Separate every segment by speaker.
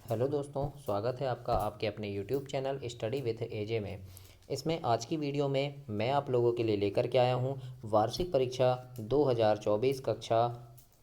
Speaker 1: Hello दोस्तों, स्वागत है आपका आपके अपने यूट्यूब चैनल स्टडी विथ एजे में। इसमें आज की वीडियो में मैं आप लोगों के लिए लेकर के आया हूँ वार्षिक परीक्षा 2024 कक्षा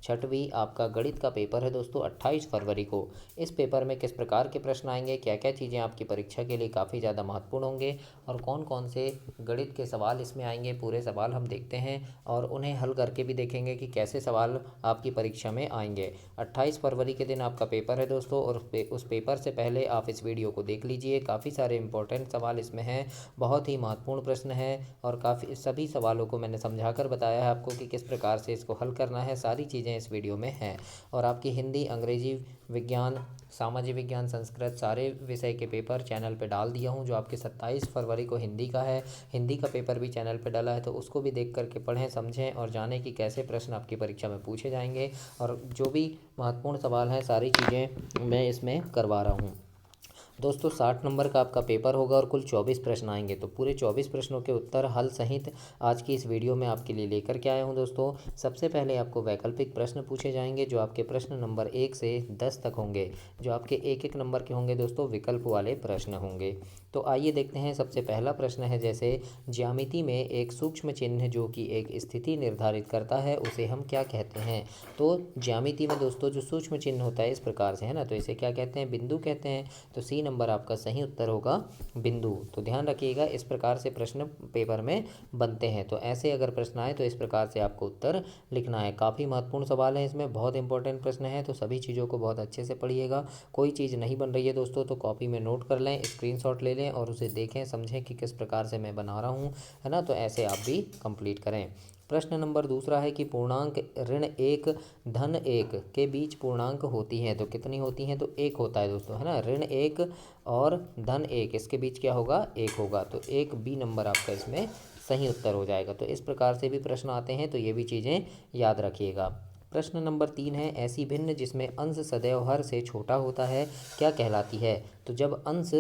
Speaker 1: छठवीं आपका गणित का पेपर है दोस्तों 28 फरवरी को। इस पेपर में किस प्रकार के प्रश्न आएंगे, क्या क्या चीज़ें आपकी परीक्षा के लिए काफ़ी ज़्यादा महत्वपूर्ण होंगे और कौन कौन से गणित के सवाल इसमें आएंगे, पूरे सवाल हम देखते हैं और उन्हें हल करके भी देखेंगे कि कैसे सवाल आपकी परीक्षा में आएंगे। 28 फरवरी के दिन आपका पेपर है दोस्तों और उस पेपर से पहले आप इस वीडियो को देख लीजिए। काफ़ी सारे इंपॉर्टेंट सवाल इसमें हैं, बहुत ही महत्वपूर्ण प्रश्न है और काफ़ी सभी सवालों को मैंने समझा कर बताया है आपको कि किस प्रकार से इसको हल करना है। सारी चीज़ें इस वीडियो में हैं और आपकी हिंदी, अंग्रेजी, विज्ञान, सामाजिक विज्ञान, संस्कृत सारे विषय के पेपर चैनल पे डाल दिया हूँ। जो आपके 27 फरवरी को हिंदी का है, हिंदी का पेपर भी चैनल पे डाला है, तो उसको भी देख करके पढ़ें, समझें और जानें कि कैसे प्रश्न आपकी परीक्षा में पूछे जाएंगे और जो भी महत्वपूर्ण सवाल हैं सारी चीज़ें मैं इसमें करवा रहा हूँ। दोस्तों 60 नंबर का आपका पेपर होगा और कुल 24 प्रश्न आएंगे, तो पूरे 24 प्रश्नों के उत्तर हल सहित आज की इस वीडियो में आपके लिए लेकर के आया हूं दोस्तों। सबसे पहले आपको वैकल्पिक प्रश्न पूछे जाएंगे जो आपके प्रश्न नंबर 1 से 10 तक होंगे, जो आपके एक एक नंबर के होंगे दोस्तों, विकल्प वाले प्रश्न होंगे। तो आइए देखते हैं। सबसे पहला प्रश्न है, जैसे ज्यामिति में एक सूक्ष्म चिन्ह जो कि एक स्थिति निर्धारित करता है उसे हम क्या कहते हैं। तो ज्यामिति में दोस्तों जो सूक्ष्म चिन्ह होता है इस प्रकार से है ना, तो इसे क्या कहते हैं, बिंदु कहते हैं। तो सी नंबर आपका सही उत्तर होगा बिंदु। तो ध्यान रखिएगा, इस प्रकार से प्रश्न पेपर में बनते हैं, तो ऐसे अगर प्रश्न आए तो इस प्रकार से आपको उत्तर लिखना है। काफ़ी महत्वपूर्ण सवाल है, इसमें बहुत इंपॉर्टेंट प्रश्न है, तो सभी चीज़ों को बहुत अच्छे से पढ़िएगा। कोई चीज़ नहीं बन रही है दोस्तों तो कॉपी में नोट कर लें, स्क्रीनशॉट ले लें और उसे देखें, समझें कि किस प्रकार से मैं बना रहा हूँ, है ना। तो ऐसे आप भी कंप्लीट करें। प्रश्न नंबर दूसरा है कि पूर्णांक ऋण 1 धन 1 के बीच पूर्णांक होती हैं तो कितनी होती हैं। तो 1 होता है दोस्तों, है ना। ऋण 1 और धन 1 इसके बीच क्या होगा, 1 होगा, तो एक बी नंबर आपका इसमें सही उत्तर हो जाएगा। तो इस प्रकार से भी प्रश्न आते हैं, तो ये भी चीज़ें याद रखिएगा। प्रश्न नंबर 3 है, ऐसी भिन्न जिसमें अंश सदैव हर से छोटा होता है क्या कहलाती है। तो जब अंश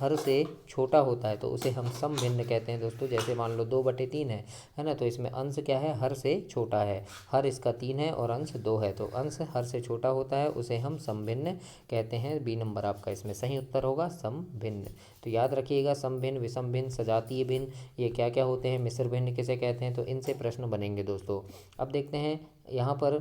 Speaker 1: हर से छोटा होता है तो उसे हम सम भिन्न कहते हैं दोस्तों। जैसे मान लो 2/3 है ना, तो इसमें अंश क्या है, हर से छोटा है, हर इसका 3 है और अंश 2 है, तो अंश हर से छोटा होता है उसे हम सम भिन्न कहते हैं। बी नंबर आपका इसमें सही उत्तर होगा सम भिन्न। तो याद रखिएगा, सम भिन्न, विषम भिन्न, सजातीय भिन्न, ये क्या क्या होते हैं, मिश्र भिन्न किसे कहते हैं, तो इनसे प्रश्न बनेंगे दोस्तों। अब देखते हैं, यहाँ पर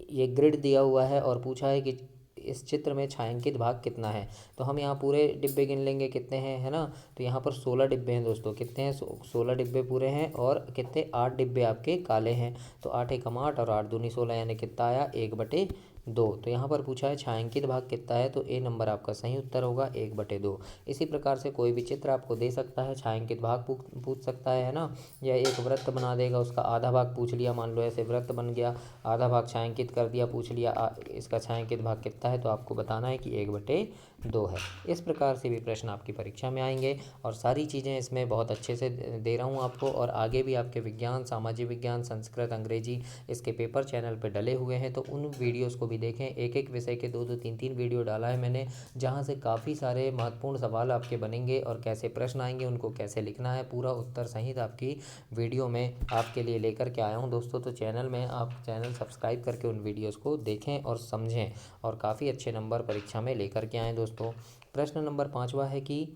Speaker 1: ये ग्रिड दिया हुआ है और पूछा है कि इस चित्र में छायांकित भाग कितना है। तो हम यहाँ पूरे डिब्बे गिन लेंगे कितने हैं, है ना। तो यहाँ पर 16 डिब्बे हैं दोस्तों, कितने हैं, 16 डिब्बे पूरे हैं और कितने, 8 डिब्बे आपके काले हैं। तो 8 एकम 8 और 8 दूनी 16, यानी कितना आया, 1/2। तो यहाँ पर पूछा है छायांकित भाग कितना है, तो ए नंबर आपका सही उत्तर होगा 1/2। इसी प्रकार से कोई भी चित्र आपको दे सकता है, छायांकित भाग पूछ सकता है ना, या एक वृत्त बना देगा, उसका आधा भाग पूछ लिया, मान लो ऐसे वृत्त बन गया, आधा भाग छायांकित कर दिया, पूछ लिया इसका छायांकित भाग कितना है, तो आपको बताना है कि 1/2 है। इस प्रकार से भी प्रश्न आपकी परीक्षा में आएंगे और सारी चीज़ें इसमें बहुत अच्छे से दे रहा हूँ आपको। और आगे भी आपके विज्ञान, सामाजिक विज्ञान, संस्कृत, अंग्रेजी इसके पेपर चैनल पर डले हुए हैं, तो उन वीडियोज़ को भी देखें। एक एक विषय के 2-2 3-3 वीडियो डाला है मैंने, जहाँ से काफ़ी सारे महत्वपूर्ण सवाल आपके बनेंगे और कैसे प्रश्न आएंगे, उनको कैसे लिखना है, पूरा उत्तर सहित आपकी वीडियो में आपके लिए लेकर के आया हूँ दोस्तों। तो चैनल में आप चैनल सब्सक्राइब करके उन वीडियोज़ को देखें और समझें और काफ़ी अच्छे नंबर परीक्षा में लेकर के आएँ दोस्तों। प्रश्न नंबर 5वां है कि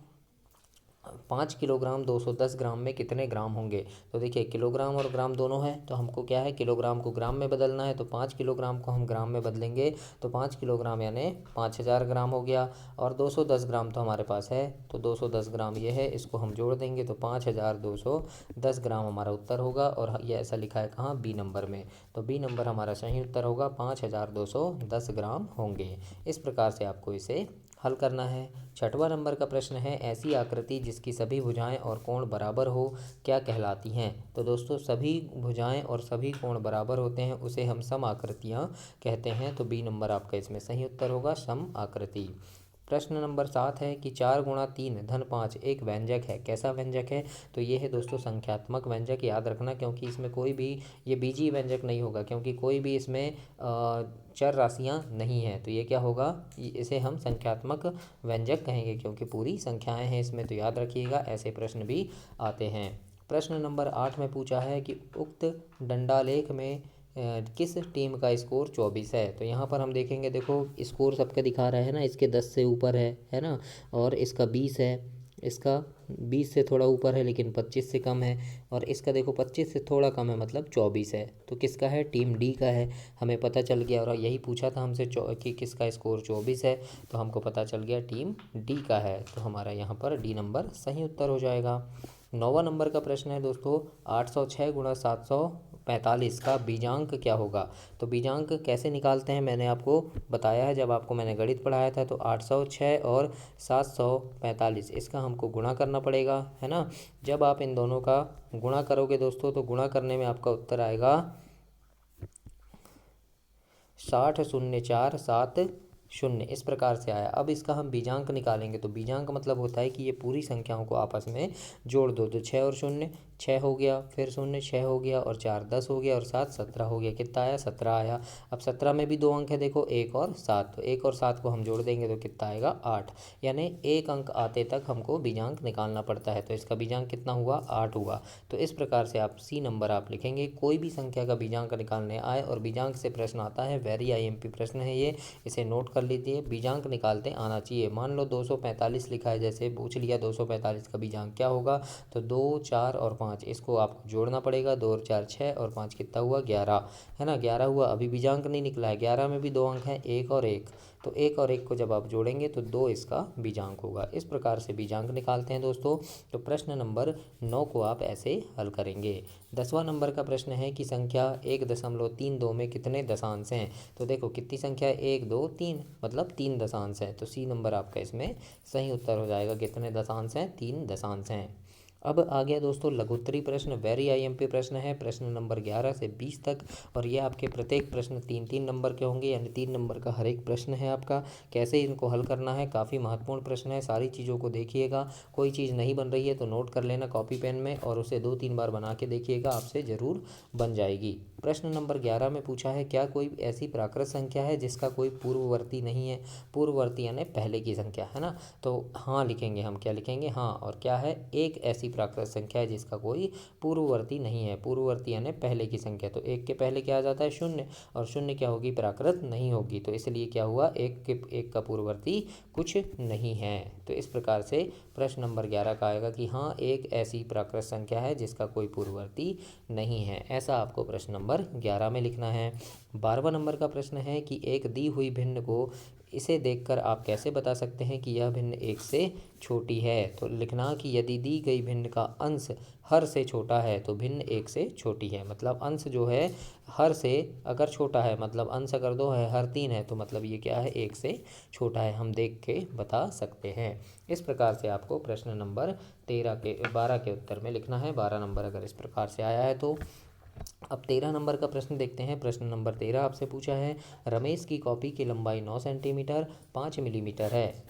Speaker 1: 5 किलोग्राम 210 ग्राम में कितने ग्राम होंगे। तो देखिए, किलोग्राम और ग्राम दोनों है, तो हमको क्या है, किलोग्राम को ग्राम में बदलना है, तो 5 किलोग्राम को हम ग्राम में बदलेंगे, तो 5 किलोग्राम यानी 5000 ग्राम हो गया। और 210 ग्राम तो हमारे पास है, तो 210 ग्राम ये है, इसको हम जोड़ देंगे तो 5210 ग्राम हमारा उत्तर होगा। और ये ऐसा लिखा है कहाँ, बी नंबर में, तो बी नंबर हमारा सही उत्तर होगा, 5210 ग्राम होंगे। इस प्रकार से आपको इसे हल करना है। 6वां नंबर का प्रश्न है, ऐसी आकृति जिसकी सभी भुजाएं और कोण बराबर हो क्या कहलाती हैं। तो दोस्तों सभी भुजाएं और सभी कोण बराबर होते हैं उसे हम सम आकृतियाँ कहते हैं, तो बी नंबर आपका इसमें सही उत्तर होगा सम आकृति। प्रश्न नंबर 7 है कि 4 × 3 धन 5 एक व्यंजक है, कैसा व्यंजक है। तो ये है दोस्तों संख्यात्मक व्यंजक, याद रखना, क्योंकि इसमें कोई भी ये बीजीय व्यंजक नहीं होगा, क्योंकि कोई भी इसमें चर राशियाँ नहीं हैं। तो ये क्या होगा, इसे हम संख्यात्मक व्यंजक कहेंगे क्योंकि पूरी संख्याएं हैं इसमें। तो याद रखिएगा, ऐसे प्रश्न भी आते हैं। प्रश्न नंबर 8 में पूछा है कि उक्त दंडालेख में किस टीम का स्कोर 24 है। तो यहाँ पर हम देखेंगे, देखो स्कोर सबका दिखा रहा है ना, इसके 10 से ऊपर है ना, और इसका 20 है, इसका 20 से थोड़ा ऊपर है लेकिन 25 से कम है, और इसका देखो 25 से थोड़ा कम है मतलब 24 है। तो किसका है? टीम डी का है। हमें पता चल गया, और यही पूछा था हमसे कि किसका स्कोर 24 है, तो हमको पता चल गया टीम डी का है। तो हमारा यहाँ पर डी नंबर सही उत्तर हो जाएगा। 9वां नंबर का प्रश्न है दोस्तों, 806 गुणा 745 का बीजांक क्या होगा। तो बीजांक कैसे निकालते हैं मैंने आपको बताया है जब आपको मैंने गणित पढ़ाया था। तो 806 और 745 इसका हमको गुणा करना पड़ेगा, है ना। जब आप इन दोनों का गुणा करोगे दोस्तों, तो गुणा करने में आपका उत्तर आएगा 60,047,0, इस प्रकार से आया। अब इसका हम बीजांक निकालेंगे, तो बीजांक मतलब होता है कि ये पूरी संख्याओं को आपस में जोड़ दो। तो 6 और 0 6 हो गया, फिर 0 6 हो गया, और 4 10 हो गया, और 7 17 हो गया। कितना आया? 17 आया। अब 17 में भी 2 अंक है, देखो 1 और 7। तो 1 और 7 को हम जोड़ देंगे तो कितना आएगा? 8। यानी 1 अंक आते तक हमको बीजांक निकालना पड़ता है। तो इसका बीजांक कितना हुआ? 8 हुआ। तो इस प्रकार से आप सी नंबर आप लिखेंगे। कोई भी संख्या का बीजांक निकालने आए और बीजांक से प्रश्न आता है, वेरी IMP प्रश्न है ये, इसे नोट कर लीजिए। बीजांक निकालते आना चाहिए। मान लो 245 लिखा है, जैसे पूछ लिया 245 का बीजांक क्या होगा, तो 2 4 और 5 इसको आपको जोड़ना पड़ेगा। 2 और 4 6 और 5 कितना हुआ? 11, है ना। 11 हुआ। अभी बीजांक नहीं निकला है। 11 में भी 2 अंक हैं, 1 और 1। तो 1 और 1 को जब आप जोड़ेंगे तो 2 इसका बीजांक होगा। इस प्रकार से बीजांक निकालते हैं दोस्तों। तो प्रश्न नंबर 9 को आप ऐसे हल करेंगे। 10वां नंबर का प्रश्न है कि संख्या 1.32 में कितने दशांश हैं। तो देखो कितनी संख्या है? 1 2 3, मतलब 3 दशांश है। तो सी नंबर आपका इसमें सही उत्तर हो जाएगा। कितने दशांश हैं? 3 दशांश हैं। अब आ गया दोस्तों लघुत्तरी प्रश्न, वेरी IMP प्रश्न है, प्रश्न नंबर 11 से 20 तक। और ये आपके प्रत्येक प्रश्न 3-3 नंबर के होंगे, यानी 3 नंबर का हर एक प्रश्न है आपका। कैसे इनको हल करना है, काफ़ी महत्वपूर्ण प्रश्न है। सारी चीज़ों को देखिएगा। कोई चीज़ नहीं बन रही है तो नोट कर लेना कॉपी पेन में, और उसे 2-3 बार बना के देखिएगा, आपसे ज़रूर बन जाएगी। प्रश्न नंबर 11 में पूछा है, क्या कोई ऐसी प्राकृत संख्या है जिसका कोई पूर्ववर्ती नहीं है। पूर्ववर्ती यानी पहले की संख्या, है ना। तो हाँ लिखेंगे हम, क्या लिखेंगे? हाँ। और क्या है? एक ऐसी प्राकृत संख्या है जिसका कोई पूर्ववर्ती नहीं है। पूर्ववर्ती यानी पहले की संख्या। तो 1 के पहले क्या आ जाता है? 0, और 0 क्या होगी? प्राकृत नहीं होगी। तो इसलिए क्या हुआ? 1 का पूर्ववर्ती कुछ नहीं है। तो इस प्रकार से प्रश्न नंबर 11 का आएगा कि हाँ, एक ऐसी प्राकृत संख्या है जिसका कोई पूर्ववर्ती नहीं है। ऐसा आपको प्रश्न नंबर 11 में लिखना है। 12वां नंबर का प्रश्न है कि एक दी हुई भिन्न को इसे देखकर आप कैसे बता सकते हैं कि यह भिन्न 1 से छोटी है। तो लिखना कि यदि दी गई भिन्न का अंश हर से छोटा है तो भिन्न 1 से छोटी है। मतलब अंश जो है हर से अगर छोटा है, मतलब अंश अगर 2 है, हर 3 है, तो मतलब ये क्या है? 1 से छोटा है। हम देख के बता सकते हैं। इस प्रकार से आपको प्रश्न नंबर 12 के उत्तर में लिखना है। 12 नंबर अगर इस प्रकार से आया है तो। अब 13 नंबर का प्रश्न देखते हैं। प्रश्न नंबर 13 आपसे पूछा है, रमेश की कॉपी की लंबाई 9 सेंटीमीटर 5 मिलीमीटर है।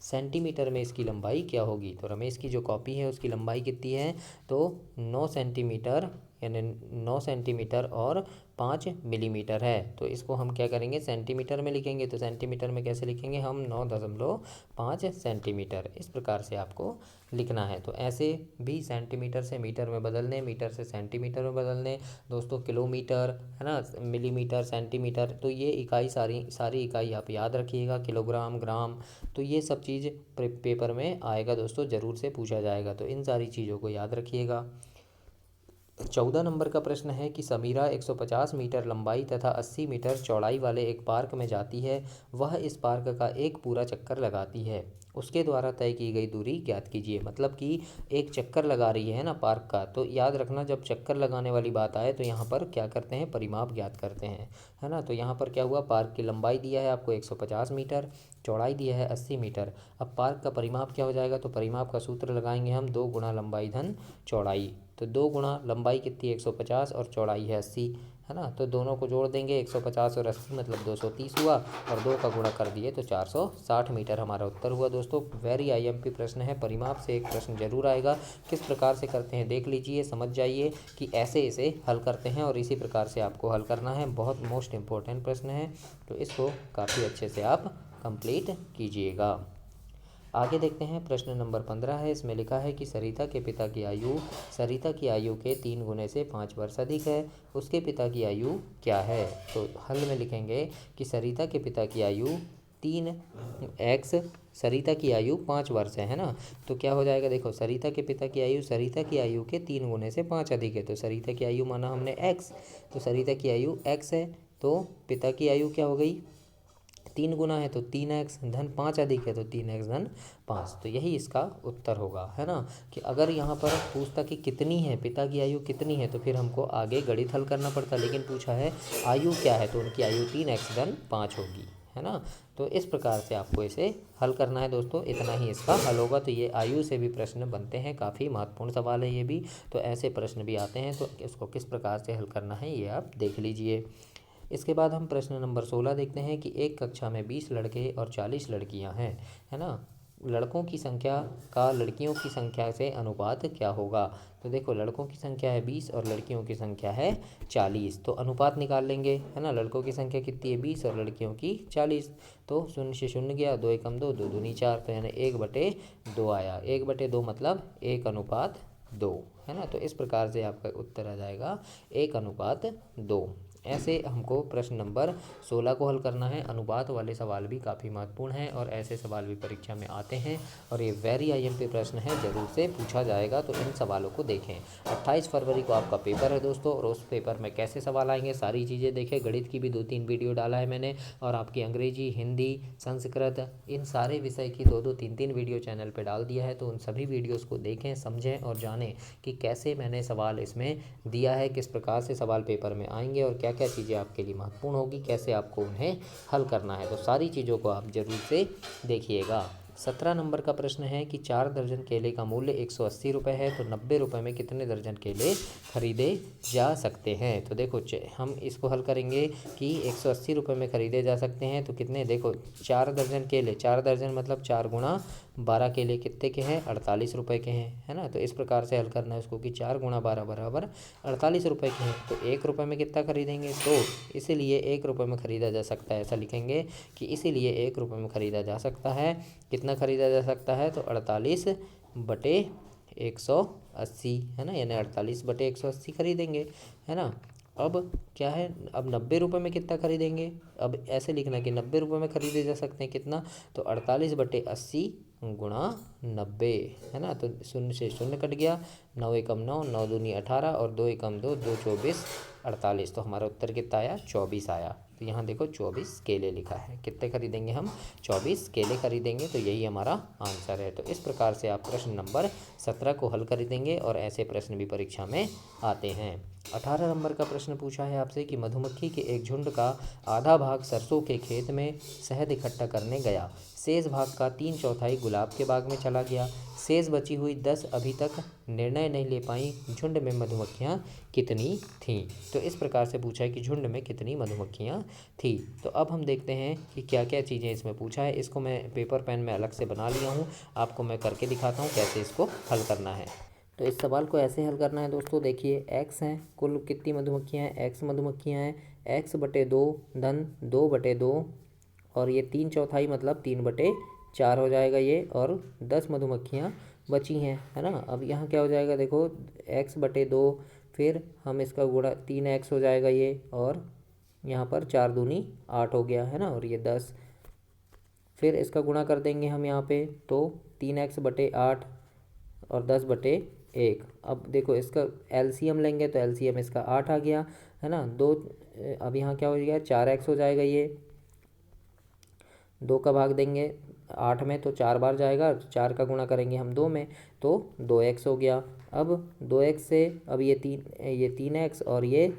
Speaker 1: सेंटीमीटर में इसकी लंबाई क्या होगी। तो रमेश की जो कॉपी है उसकी लंबाई कितनी है? तो 9 सेंटीमीटर, यानी 9 सेंटीमीटर और 5 मिलीमीटर है। तो इसको हम क्या करेंगे? सेंटीमीटर में लिखेंगे। तो सेंटीमीटर में कैसे लिखेंगे हम? 9.5 सेंटीमीटर। इस प्रकार से आपको लिखना है। तो ऐसे भी सेंटीमीटर से मीटर में बदलने, मीटर से सेंटीमीटर में बदलने दोस्तों, किलोमीटर, है ना, मिलीमीटर, सेंटीमीटर। तो ये इकाई सारी इकाई आप याद रखिएगा। किलोग्राम, ग्राम, तो ये सब चीज़ पेपर में आएगा दोस्तों, ज़रूर से पूछा जाएगा। तो इन सारी चीज़ों को याद रखिएगा। 14 नंबर का प्रश्न है कि समीरा 150 मीटर लंबाई तथा 80 मीटर चौड़ाई वाले एक पार्क में जाती है। वह इस पार्क का एक पूरा चक्कर लगाती है। उसके द्वारा तय की गई दूरी ज्ञात कीजिए। मतलब कि एक चक्कर लगा रही है ना पार्क का। तो याद रखना, जब चक्कर लगाने वाली बात आए तो यहाँ पर क्या करते हैं? परिमाप ज्ञात करते हैं, है ना। तो यहाँ पर क्या हुआ? पार्क की लंबाई दिया है आपको 150 मीटर, चौड़ाई दिया है 80 मीटर। अब पार्क का परिमाप क्या हो जाएगा? तो परिमाप का सूत्र लगाएंगे हम, 2 गुणा लंबाई धन चौड़ाई। तो 2 गुणा लंबाई कितनी? 150 और चौड़ाई है 80, है ना। तो दोनों को जोड़ देंगे, 150 और 80 मतलब 230 हुआ, और 2 का गुणा कर दिए तो 460 मीटर हमारा उत्तर हुआ। दोस्तों वेरी IMP प्रश्न है, परिमाप से एक प्रश्न जरूर आएगा। किस प्रकार से करते हैं देख लीजिए, समझ जाइए कि ऐसे इसे हल करते हैं, और इसी प्रकार से आपको हल करना है। बहुत मोस्ट इम्पोर्टेंट प्रश्न है, तो इसको काफ़ी अच्छे से आप कंप्लीट कीजिएगा। आगे देखते हैं, प्रश्न नंबर 15 है। इसमें लिखा है कि सरिता के पिता की आयु सरिता की आयु के 3 गुने से 5 वर्ष अधिक है, उसके पिता की आयु क्या है। तो हल में लिखेंगे कि सरिता के पिता की आयु 3x, सरिता की आयु 5 वर्ष है ना। तो क्या हो जाएगा, देखो सरिता के पिता की आयु सरिता की आयु के 3 गुने से 5 अधिक है, तो सरिता की आयु माना हमने x, तो सरिता की आयु x है, तो पिता की आयु क्या हो गई, 3 गुना है तो 3x धन 5 अधिक है तो 3x धन 5। तो यही इसका उत्तर होगा, है ना। कि अगर यहाँ पर पूछता कि कितनी है, पिता की आयु कितनी है, तो फिर हमको आगे गणित हल करना पड़ता, लेकिन पूछा है आयु क्या है, तो उनकी आयु 3x धन 5 होगी, है ना। तो इस प्रकार से आपको इसे हल करना है दोस्तों, इतना ही इसका हल होगा। तो ये आयु से भी प्रश्न बनते हैं, काफ़ी महत्वपूर्ण सवाल है ये भी। तो ऐसे प्रश्न भी आते हैं, तो इसको किस प्रकार से हल करना है ये आप देख लीजिए। इसके बाद हम प्रश्न नंबर 16 देखते हैं कि एक कक्षा में 20 लड़के और 40 लड़कियां हैं, है ना। लड़कों की संख्या का लड़कियों की संख्या से अनुपात क्या होगा। तो देखो लड़कों की संख्या है 20 और लड़कियों की संख्या है 40, तो अनुपात निकाल लेंगे, है ना। लड़कों की संख्या कितनी है 20 और लड़कियों की 40, तो 0 से 0 गया, 2 एकम 2, 2 दूनी 4, तो यानी 1/2 आया। 1/2 मतलब 1:2, है ना। तो इस प्रकार से आपका उत्तर आ जाएगा 1:2। ऐसे हमको प्रश्न नंबर 16 को हल करना है। अनुपात वाले सवाल भी काफ़ी महत्वपूर्ण हैं और ऐसे सवाल भी परीक्षा में आते हैं और ये वेरी IMP प्रश्न है, ज़रूर से पूछा जाएगा। तो इन सवालों को देखें। 28 फरवरी को आपका पेपर है दोस्तों, और उस पेपर में कैसे सवाल आएंगे सारी चीज़ें देखें। गणित की भी 2-3 वीडियो डाला है मैंने, और आपकी अंग्रेजी, हिंदी, संस्कृत, इन सारे विषय की 2-2, 3-3 वीडियो चैनल पर डाल दिया है। तो उन सभी वीडियोज़ को देखें, समझें और जानें कि कैसे मैंने सवाल इसमें दिया है, किस प्रकार से सवाल पेपर में आएंगे और क्या क्या चीज़ें आपके लिए महत्वपूर्ण होगी, कैसे आपको उन्हें हल करना है। तो सारी चीज़ों को आप जरूर से देखिएगा। 17 नंबर का प्रश्न है कि 4 दर्जन केले का मूल्य 180 रुपये है, तो 90 रुपये में कितने दर्जन केले खरीदे जा सकते हैं। तो देखो हम इसको हल करेंगे कि 180 रुपये में खरीदे जा सकते हैं, तो कितने, देखो 4 दर्जन केले, 4 दर्जन मतलब 4 गुणा 12 केले कितने के हैं, 48 रुपये के हैं, है ना। तो इस प्रकार से हल करना है उसको कि 4 गुणा 12 बराबर 48 रुपये के हैं। तो 1 रुपये में कितना खरीदेंगे, तो इसीलिए 1 रुपये में ख़रीदा जा सकता है, ऐसा लिखेंगे कि इसीलिए 1 रुपये में ख़रीदा जा सकता है। कितना ख़रीदा जा सकता है, तो 48/180, है ना, यानी 48/180 खरीदेंगे, है ना। अब क्या है, अब 90 रुपये में कितना खरीदेंगे, अब ऐसे लिखना कि 90 रुपये में खरीदे जा सकते हैं कितना, तो 48/80 गुणा 90, है ना। तो 0 से 0 कट गया, 9 एकम 9, 9 दूनी 18 और 2 एकम 2, 2 24 48। तो हमारा उत्तर कितना आया, 24 आया। तो यहाँ देखो 24 केले लिखा है, कितने खरीदेंगे हम, 24 केले खरीदेंगे, तो यही हमारा आंसर है। तो इस प्रकार से आप प्रश्न नंबर 17 को हल कर देंगे और ऐसे प्रश्न भी परीक्षा में आते हैं। 18 नंबर का प्रश्न पूछा है आपसे कि मधुमक्खी के एक झुंड का आधा भाग सरसों के खेत में शहद इकट्ठा करने गया, शेष भाग का 3/4 गुलाब के बाग में चला गया, शेष बची हुई 10 अभी तक निर्णय नहीं ले पाई, झुंड में मधुमक्खियाँ कितनी थीं। तो इस प्रकार से पूछा है कि झुंड में कितनी मधुमक्खियाँ थी। तो अब हम देखते हैं कि क्या क्या चीज़ें इसमें पूछा है। इसको मैं पेपर पेन में अलग से बना लिया हूँ, आपको मैं करके दिखाता हूँ कैसे इसको हल करना है। तो इस सवाल को ऐसे हल करना है दोस्तों, देखिए x हैं, कुल कितनी मधुमक्खियाँ हैं, x मधुमक्खियाँ हैं, x/2 धन 2/2, और ये 3/4 मतलब 3/4 हो जाएगा ये, और 10 मधुमक्खियाँ बची हैं, है ना। अब यहाँ क्या हो जाएगा, देखो x/2, फिर हम इसका गुणा 3x हो जाएगा ये, और यहाँ पर 4 दूनी 8 हो गया, है ना, और ये 10, फिर इसका गुणा कर देंगे हम यहाँ पे, तो 3x/8 और 10/1। अब देखो इसका LCM लेंगे तो LCM इसका 8 आ गया, है ना। अब यहाँ क्या हो गया, 4x हो जाएगा ये, 2 का भाग देंगे 8 में तो 4 बार जाएगा, 4 का गुणा करेंगे हम 2 में तो 2x हो गया। अब 2x से अब ये 3x और ये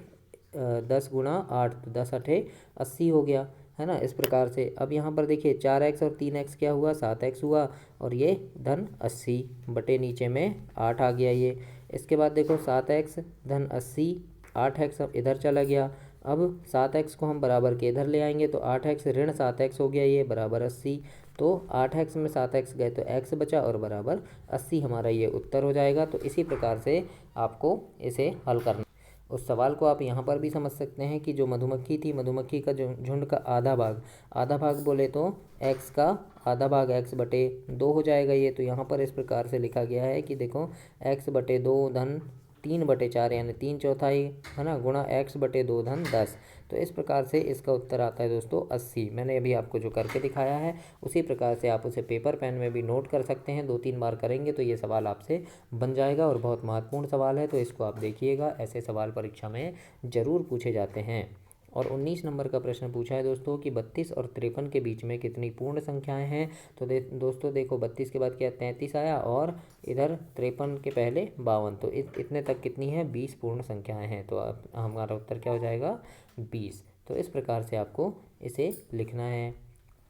Speaker 1: 10 गुणा 8 तो 10×8 80 हो गया, है ना। इस प्रकार से अब यहाँ पर देखिए 4x और 3x क्या हुआ, 7x हुआ, और ये धन 80 बटे नीचे में 8 आ गया ये। इसके बाद देखो 7x धन 80, 8x अब इधर चला गया, अब 7x को हम बराबर के इधर ले आएंगे तो 8x ऋण 7x हो गया ये बराबर 80, तो 8x में 7x गए तो x बचा और बराबर 80 हमारा ये उत्तर हो जाएगा। तो इसी प्रकार से आपको इसे हल करना। उस सवाल को आप यहाँ पर भी समझ सकते हैं कि जो मधुमक्खी थी, मधुमक्खी का झुंड का आधा भाग बोले तो x का आधा भाग x/2 हो जाएगा ये। तो यहाँ पर इस प्रकार से लिखा गया है कि देखो x/2 धन 3/4 यानी 3/4 है ना, गुणा x/2 धन 10। तो इस प्रकार से इसका उत्तर आता है दोस्तों 80। मैंने अभी आपको जो करके दिखाया है उसी प्रकार से आप उसे पेपर पेन में भी नोट कर सकते हैं। 2-3 बार करेंगे तो ये सवाल आपसे बन जाएगा और बहुत महत्वपूर्ण सवाल है, तो इसको आप देखिएगा। ऐसे सवाल परीक्षा में ज़रूर पूछे जाते हैं। और 19 नंबर का प्रश्न पूछा है दोस्तों कि 32 और 53 के बीच में कितनी पूर्ण संख्याएं हैं। तो दोस्तों देखो 32 के बाद क्या 33 आया और इधर 53 के पहले 52, तो इतने तक कितनी है 20 पूर्ण संख्याएं हैं। तो अब हमारा उत्तर क्या हो जाएगा 20। तो इस प्रकार से आपको इसे लिखना है।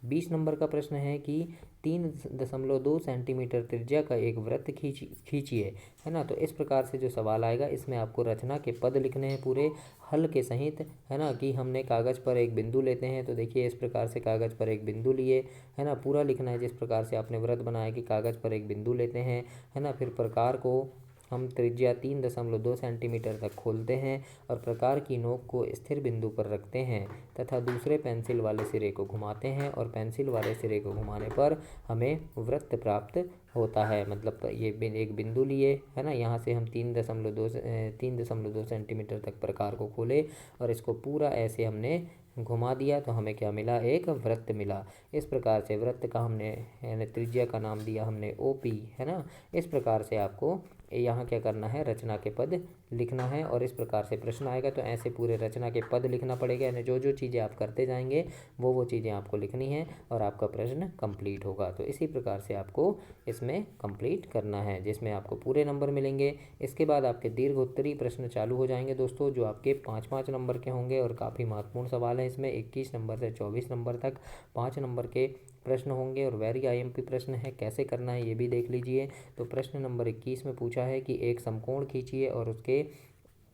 Speaker 1: 20 नंबर का प्रश्न है कि 3.2 सेंटीमीटर त्रिज्या का एक वृत्त खींचिए, है ना। तो इस प्रकार से जो सवाल आएगा इसमें आपको रचना के पद लिखने हैं पूरे हल के सहित, है ना। कि हमने कागज़ पर एक बिंदु लेते हैं, तो देखिए इस प्रकार से कागज़ पर एक बिंदु लिए, है ना, पूरा लिखना है जिस प्रकार से आपने वृत्त बनाया कि कागज़ पर एक बिंदु लेते हैं, है ना। फिर प्रकार को हम त्रिज्या 3.2 सेंटीमीटर तक खोलते हैं और प्रकार की नोक को स्थिर बिंदु पर रखते हैं तथा दूसरे पेंसिल वाले सिरे को घुमाते हैं और पेंसिल वाले सिरे को घुमाने पर हमें वृत्त प्राप्त होता है। मतलब ये एक बिंदु लिए, है ना, यहाँ से हम 3.2 सेंटीमीटर तक प्रकार को खोले और इसको पूरा ऐसे हमने घुमा दिया तो हमें क्या मिला, एक वृत्त मिला। इस प्रकार से वृत्त का हमने यानी त्रिज्या का नाम दिया हमने OP, है ना। इस प्रकार से आपको यहाँ क्या करना है, रचना के पद लिखना है और इस प्रकार से प्रश्न आएगा तो ऐसे पूरे रचना के पद लिखना पड़ेगा। यानी जो जो चीज़ें आप करते जाएंगे वो चीज़ें आपको लिखनी है और आपका प्रश्न कंप्लीट होगा। तो इसी प्रकार से आपको इसमें कंप्लीट करना है जिसमें आपको पूरे नंबर मिलेंगे। इसके बाद आपके दीर्घ उत्तरीय प्रश्न चालू हो जाएंगे दोस्तों, जो आपके 5-5 नंबर के होंगे और काफ़ी महत्वपूर्ण सवाल हैं। इसमें 21 नंबर से 24 नंबर तक 5 नंबर के प्रश्न होंगे और वेरी IMP प्रश्न है। कैसे करना है ये भी देख लीजिए। तो प्रश्न नंबर 21 में पूछा है कि एक समकोण खींचिए और उसके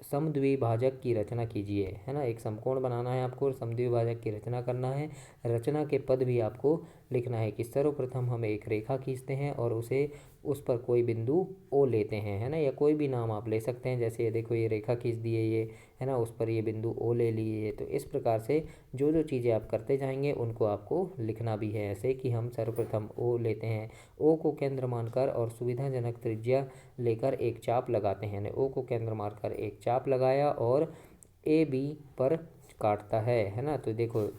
Speaker 1: समद्विभाजक की रचना कीजिए, है ना। एक समकोण बनाना है आपको और समद्विभाजक की रचना करना है। रचना के पद भी आपको लिखना है कि सर्वप्रथम हम एक रेखा खींचते हैं और उस पर कोई बिंदु O लेते हैं, है ना, या कोई भी नाम आप ले सकते हैं। जैसे ये देखो ये रेखा खींच दिए ये, है ना, उस पर ये बिंदु O ले लिए। तो इस प्रकार से जो जो चीज़ें आप करते जाएंगे उनको आपको लिखना भी है ऐसे कि हम सर्वप्रथम O लेते हैं, O को केंद्र मानकर और सुविधाजनक त्रिज्या लेकर एक चाप लगाते हैं। यानी O को केंद्र मानकर एक चाप लगाया और AB पर काटता है ना। तो देखो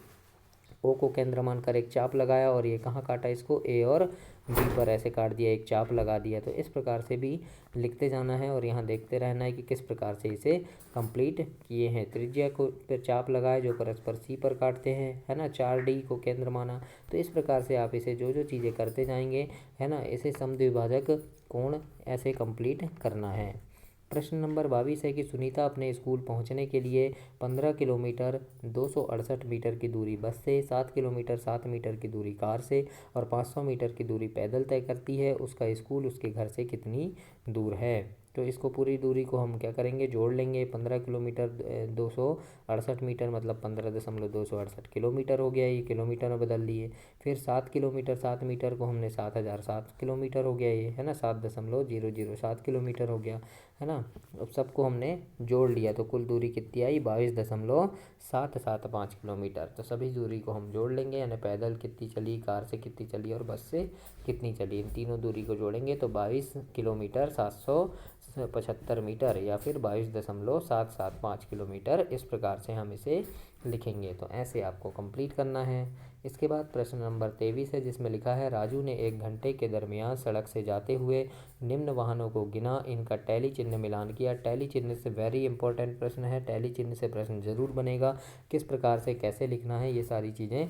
Speaker 1: O को केंद्र मानकर एक चाप लगाया और ये कहाँ काटा, इसको A और B पर ऐसे काट दिया, एक चाप लगा दिया। तो इस प्रकार से भी लिखते जाना है और यहाँ देखते रहना है कि किस प्रकार से इसे कंप्लीट किए हैं। त्रिज्या को पर चाप लगाए जो परस्पर C पर काटते हैं, है ना, 4D को केंद्र माना। तो इस प्रकार से आप इसे जो जो चीज़ें करते जाएंगे, है ना, इसे समद्विभाजक कोण ऐसे कंप्लीट करना है। प्रश्न नंबर 22 है कि सुनीता अपने स्कूल पहुंचने के लिए 15 किलोमीटर 268 मीटर की दूरी बस से, 7 किलोमीटर 7 मीटर की दूरी कार से और 500 मीटर की दूरी पैदल तय करती है। उसका स्कूल उसके घर से कितनी दूर है। तो इसको पूरी दूरी को हम क्या करेंगे, जोड़ लेंगे। 15 किलोमीटर 268 मीटर मतलब 15.268 किलोमीटर हो गया, ये किलोमीटर में बदल लिए। फिर 7 किलोमीटर 7 मीटर को हमने 7007 किलोमीटर हो गया ये, है ना, 7.007 किलोमीटर हो गया, है ना। अब सबको हमने जोड़ लिया तो कुल दूरी कितनी आई 22.775 किलोमीटर। तो सभी दूरी को हम जोड़ लेंगे, यानी पैदल कितनी चली, कार से कितनी चली और बस से कितनी चली। इन तीनों दूरी को जोड़ेंगे तो 22 किलोमीटर 775 मीटर या फिर 22.775 किलोमीटर, इस प्रकार से हम इसे लिखेंगे। तो ऐसे आपको कंप्लीट करना है। इसके बाद प्रश्न नंबर 23 है जिसमें लिखा है राजू ने 1 घंटे के दरमियान सड़क से जाते हुए निम्न वाहनों को गिना, इनका टैली चिन्ह मिलान किया। टैली चिन्ह से वेरी इंपॉर्टेंट प्रश्न है, टैली चिन्ह से प्रश्न जरूर बनेगा। किस प्रकार से कैसे लिखना है ये सारी चीज़ें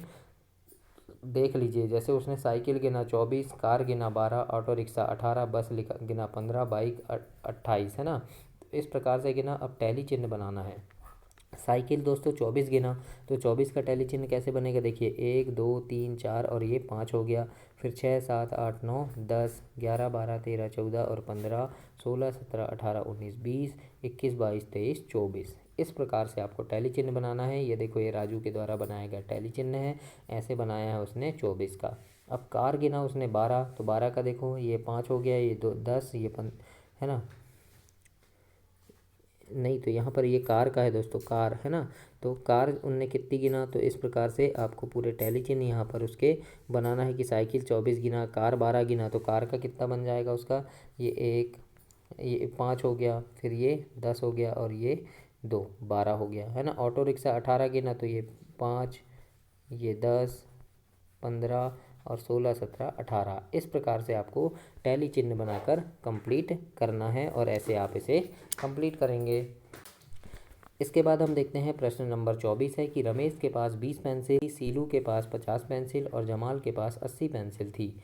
Speaker 1: देख लीजिए। जैसे उसने साइकिल गिना 24, कार गिना 12, ऑटो रिक्शा 18, बस गिना 15, बाइक 28, है ना। तो इस प्रकार से गिना। अब टैली चिन्ह बनाना है। साइकिल दोस्तों 24 गिना, तो 24 का टैली चिन्ह कैसे बनेगा, देखिए 1 2 3 4 और ये 5 हो गया। फिर 6 7 8 9 10 11 12 13 14 और 15 16 17 18 19 20 21 22 23 24, इस प्रकार से आपको टैली चिन्ह बनाना है। ये देखो ये राजू के द्वारा बनाया गया टैली चिन्ह है, ऐसे बनाया है उसने 24 का। अब कार गिना उसने 12, तो 12 का देखो ये 5 हो गया, ये 10, ये है ना, नहीं, तो यहाँ पर ये कार का है दोस्तों, कार है ना। तो कार उनने कितनी गिना, तो इस प्रकार से आपको पूरे टैली चिन्ह यहाँ पर उसके बनाना है कि साइकिल 24 गिना, कार 12 गिना, तो कार का कितना बन जाएगा उसका, ये 1, ये 5 हो गया, फिर ये 10 हो गया और ये 2, 12 हो गया है ना। ऑटो रिक्शा 18 गिना, तो ये 5, ये 10, 15 और 16, 17, 18। इस प्रकार से आपको टैली चिन्ह बनाकर कंप्लीट करना है और ऐसे आप इसे कंप्लीट करेंगे। इसके बाद हम देखते हैं प्रश्न नंबर 24 है कि रमेश के पास 20 पेंसिल, सीलू के पास 50 पेंसिल और जमाल के पास 80 पेंसिल थी।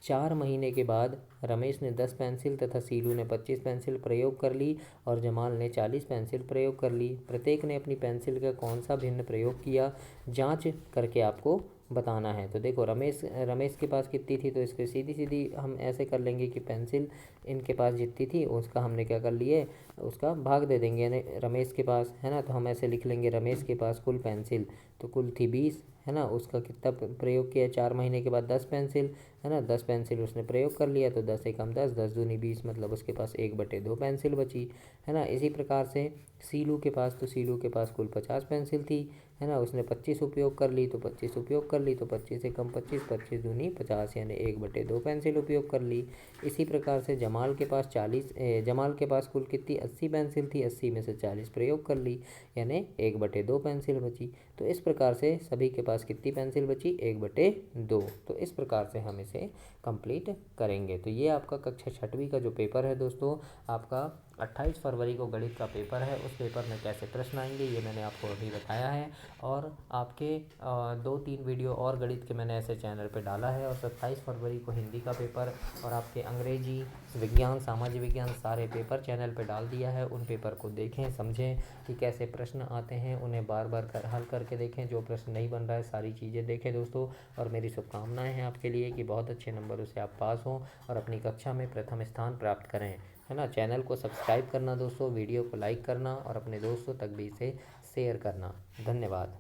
Speaker 1: 4 महीने के बाद रमेश ने 10 पेंसिल तथा सीलू ने 25 पेंसिल प्रयोग कर ली और जमाल ने 40 पेंसिल प्रयोग कर ली। प्रत्येक ने अपनी पेंसिल का कौन सा भिन्न प्रयोग किया, जांच करके आपको बताना है। तो देखो रमेश के पास कितनी थी, तो इसके सीधी सीधी हम ऐसे कर लेंगे कि पेंसिल इनके पास जितनी थी उसका हमने क्या कर लिए, उसका भाग दे देंगे, यानी रमेश के पास है ना। तो हम ऐसे लिख लेंगे रमेश के पास कुल पेंसिल तो कुल थी 20 है ना, उसका कितना प्रयोग किया 4 महीने के बाद 10 पेंसिल है ना, 10 पेंसिल उसने प्रयोग कर लिया, तो 10 एकम 10, 10 दूनी 20, मतलब उसके पास 1/2 पेंसिल बची है ना। इसी प्रकार से सीलू के पास, तो सीलू के पास कुल 50 पेंसिल थी है ना, उसने 25 उपयोग कर ली, तो 25 उपयोग कर ली, तो 25 एकम 25, 25 दूनी 50, यानी 1/2 पेंसिल उपयोग कर ली। इसी प्रकार से जमाल के पास जमाल के पास कुल कितनी 80 पेंसिल थी, 80 में से 40 प्रयोग कर ली, यानी 1/2 पेंसिल बची। तो इस प्रकार से सभी के पास कितनी पेंसिल बची, 1/2। तो इस प्रकार से हम इसे कंप्लीट करेंगे। तो ये आपका कक्षा 6वीं का जो पेपर है दोस्तों, आपका 28 फरवरी को गणित का पेपर है। उस पेपर में कैसे प्रश्न आएंगे ये मैंने आपको अभी बताया है। और आपके 2-3 वीडियो और गणित के मैंने ऐसे चैनल पे डाला है। और 27 फरवरी को हिंदी का पेपर और आपके अंग्रेजी, विज्ञान, सामाजिक विज्ञान सारे पेपर चैनल पे डाल दिया है। उन पेपर को देखें, समझें कि कैसे प्रश्न आते हैं, उन्हें बार बार हल करके देखें। जो प्रश्न नहीं बन रहा है सारी चीज़ें देखें दोस्तों। और मेरी शुभकामनाएं हैं आपके लिए कि बहुत अच्छे नंबरों से आप पास हों और अपनी कक्षा में प्रथम स्थान प्राप्त करें है ना। चैनल को सब्सक्राइब करना दोस्तों, वीडियो को लाइक करना और अपने दोस्तों तक भी इसे शेयर करना। धन्यवाद।